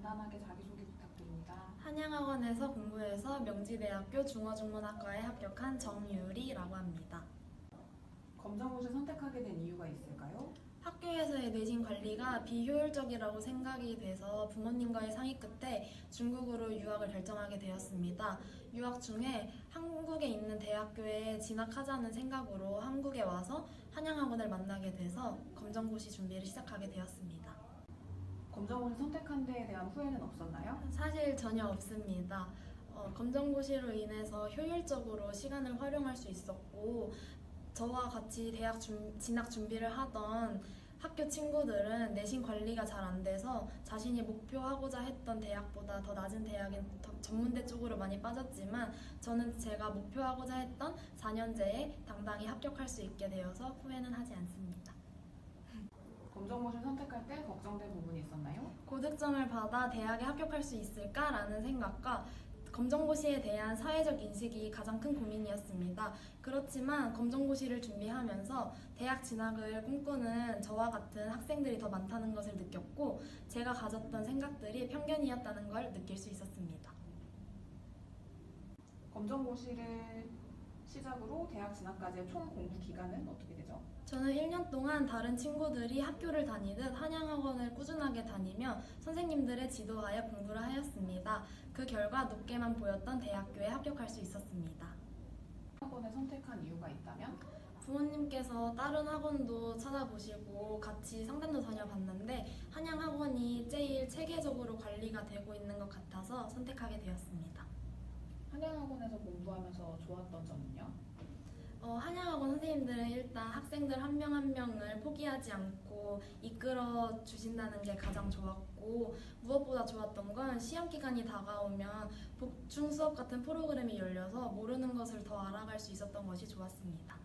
간단하게 자기소개 부탁드립니다. 한양학원에서 공부해서 명지대학교 중어중문학과에 합격한 정유리라고 합니다. 검정고시를 선택하게 된 이유가 있을까요? 학교에서의 내신 관리가 비효율적이라고 생각이 돼서 부모님과의 상의 끝에 중국으로 유학을 결정하게 되었습니다. 유학 중에 한국에 있는 대학교에 진학하자는 생각으로 한국에 와서 한양학원을 만나게 돼서 검정고시 준비를 시작하게 되었습니다. 검정고시 선택한 데에 대한 후회는 없었나요? 사실 전혀 없습니다. 검정고시로 인해서 효율적으로 시간을 활용할 수 있었고 저와 같이 대학 진학 준비를 하던 학교 친구들은 내신 관리가 잘 안 돼서 자신이 목표하고자 했던 대학보다 더 낮은 대학인 전문대 쪽으로 많이 빠졌지만 저는 제가 목표하고자 했던 4년제에 당당히 합격할 수 있게 되어서 후회는 하지 않습니다. 검정고시를 선택할 때 걱정된 부분이 있었나요? 고득점을 받아 대학에 합격할 수 있을까라는 생각과 검정고시에 대한 사회적 인식이 가장 큰 고민이었습니다. 그렇지만 검정고시를 준비하면서 대학 진학을 꿈꾸는 저와 같은 학생들이 더 많다는 것을 느꼈고 제가 가졌던 생각들이 편견이었다는 걸 느낄 수 있었습니다. 검정고시를 시작으로 대학 진학까지의 총 공부 기간은 어떻게 되죠? 저는 1년 동안 다른 친구들이 학교를 다니듯 한양학원을 꾸준하게 다니며 선생님들의 지도하에 공부를 하였습니다. 그 결과 높게만 보였던 대학교에 합격할 수 있었습니다. 학원을 선택한 이유가 있다면? 부모님께서 다른 학원도 찾아보시고 같이 상담도 다녀봤는데 한양학원이 제일 체계적으로 관리가 되고 있는 것 같아서 선택하게 되었습니다. 한양학원에서 공부하면서 좋았던 점은요? 한양학원 선생님들은 일단 학생들 한 명 한 명을 포기하지 않고 이끌어 주신다는 게 가장 좋았고 무엇보다 좋았던 건 시험 기간이 다가오면 복중 수업 같은 프로그램이 열려서 모르는 것을 더 알아갈 수 있었던 것이 좋았습니다.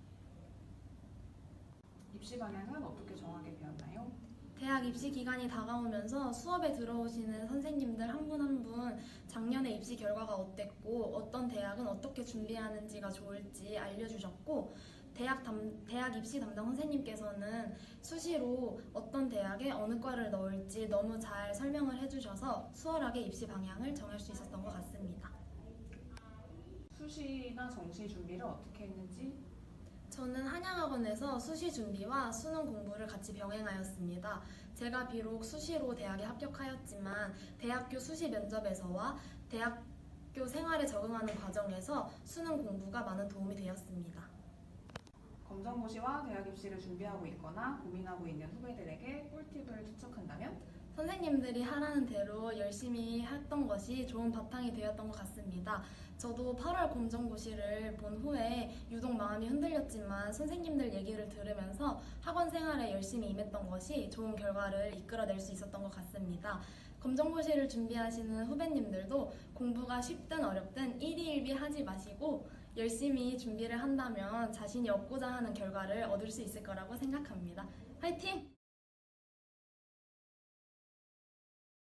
입시 방향은 어떻게 정하게 되었나요? 대학 입시 기간이 다가오면서 수업에 들어오시는 선생님들 한 분 한 분 작년에 입시 결과가 어땠고 어떤 대학은 어떻게 준비하는지가 좋을지 알려주셨고 대학 입시 담당 선생님께서는 수시로 어떤 대학에 어느 과를 넣을지 너무 잘 설명을 해주셔서 수월하게 입시 방향을 정할 수 있었던 것 같습니다. 수시나 정시 준비를 어떻게 했는지? 저는 한양학원에서 수시 준비와 수능 공부를 같이 병행하였습니다. 제가 비록 수시로 대학에 합격하였지만 대학교 수시 면접에서와 대학교 생활에 적응하는 과정에서 수능 공부가 많은 도움이 되었습니다. 검정고시와 대학 입시를 준비하고 있거나 고민하고 있는 후배들에게 꿀팁을 추천한다면? 선생님들이 하라는 대로 열심히 했던 것이 좋은 바탕이 되었던 것 같습니다. 저도 8월 검정고시를 본 후에 유독 마음이 흔들렸지만 선생님들 얘기를 들으면서 학원 생활에 열심히 임했던 것이 좋은 결과를 이끌어낼 수 있었던 것 같습니다. 검정고시를 준비하시는 후배님들도 공부가 쉽든 어렵든 일희일비하지 마시고 열심히 준비를 한다면 자신이 얻고자 하는 결과를 얻을 수 있을 거라고 생각합니다. 화이팅!